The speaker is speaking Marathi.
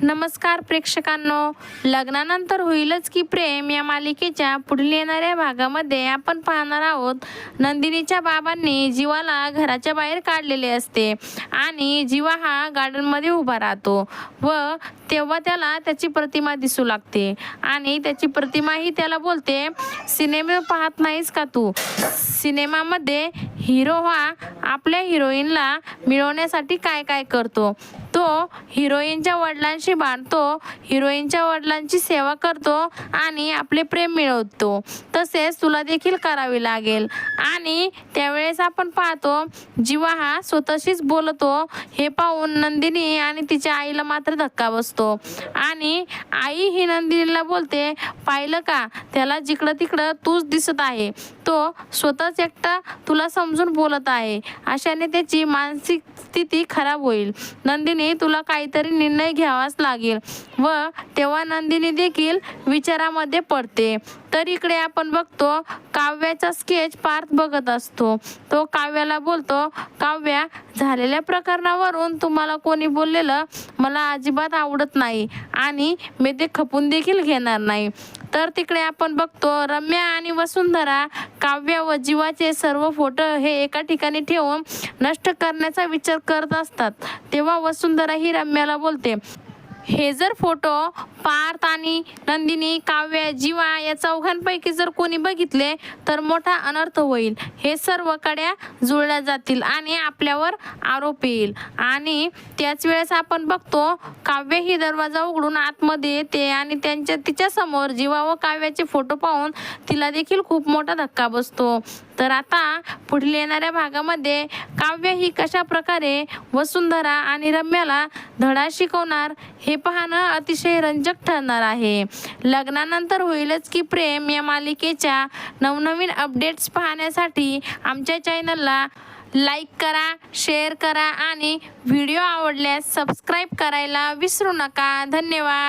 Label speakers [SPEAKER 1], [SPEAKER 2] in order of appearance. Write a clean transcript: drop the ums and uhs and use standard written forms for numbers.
[SPEAKER 1] नमस्कार प्रेक्षकांनो, लग्नानंतर होईलच की प्रेम या मालिकेच्या पुढील येणाऱ्या भागामध्ये आपण पाहणार आहोत. नंदिनीच्या बाबांनी जीवाला घराच्या बाहेर काढलेले असते आणि जीवा हा गार्डनमध्ये उभा राहतो व तेव्हा त्याला त्याची प्रतिमा दिसू लागते आणि त्याची प्रतिमाही त्याला बोलते, सिनेमा पाहत नाहीस का तू? सिनेमामध्ये हिरो हा आपल्या हिरोईनला मिळवण्यासाठी काय काय करतो. तो हिरोईनच्या वडिलांशी भांडतो, हिरोईनच्या वडिलांची सेवा करतो आणि आपले प्रेम मिळवतो. तसेच तुला देखील करावे लागेल. आणि त्यावेळेस आपण पाहतो जीवा हा स्वतःशीच बोलतो. हे पाहून नंदिनी आणि तिच्या आईला मात्र धक्का बसतो आणि आई ही नंदिनीला बोलते, पाहिलं का, त्याला जिकडं तिकडं तूच दिसत आहे. तो स्वतःच एकटा तुला समजून बोलत आहे. अशाने त्याची मानसिक स्थिती खराब होईल. नंदिनी, तुला काहीतरी निर्णय घ्यावाच लागेल. व तेव्हा नंदिनी देखील विचारामध्ये पडते. तर इकडे आपण बघतो काव्याचा स्केच पार्थ बघत असतो. तो काव्याला बोलतो, काव्या, झालेल्या प्रकरणावरून तुम्हाला कोणी बोललेलं मला अजिबात आवडत नाही आणि मी ते खपून देखील घेणार नाही. तर तिकडे आपण बघतो रम्या आणि वसुंधरा काव्य व जीवाचे सर्व फोटो हे एका ठिकाणी ठेवून नष्ट करण्याचा विचार करत असतात. तेव्हा वसुंधरा ही रम्याला बोलते, हे जर फोटो पार्थ आणि नंदिनी, काव्य, जीवा या चौघांपैकी जर कोणी बघितले तर मोठा अनर्थ होईल. हे सर्व कड्या जुळल्या जातील आणि आपल्यावर आरोप येईल. आणि त्याच वेळेस आपण बघतो काव्य ही दरवाजा उघडून आतमध्ये येते आणि तिच्या समोर जीवा व काव्याचे फोटो पाहून तिला देखील खूप मोठा धक्का बसतो. तर आता पुढील येणाऱ्या भागामध्ये काव्य ही कशा प्रकारे वसुंधरा आणि रम्याला धडा शिकवणार हे पाहणं अतिशय रंजक ठरणार आहे. लग्नानंतर होईलच की प्रेम या मालिकेच्या नवनवीन अपडेट्स पाहण्यासाठी आमच्या चॅनलला लाईक करा, शेअर करा आणि व्हिडिओ आवडल्यास सबस्क्राईब करायला विसरू नका. धन्यवाद.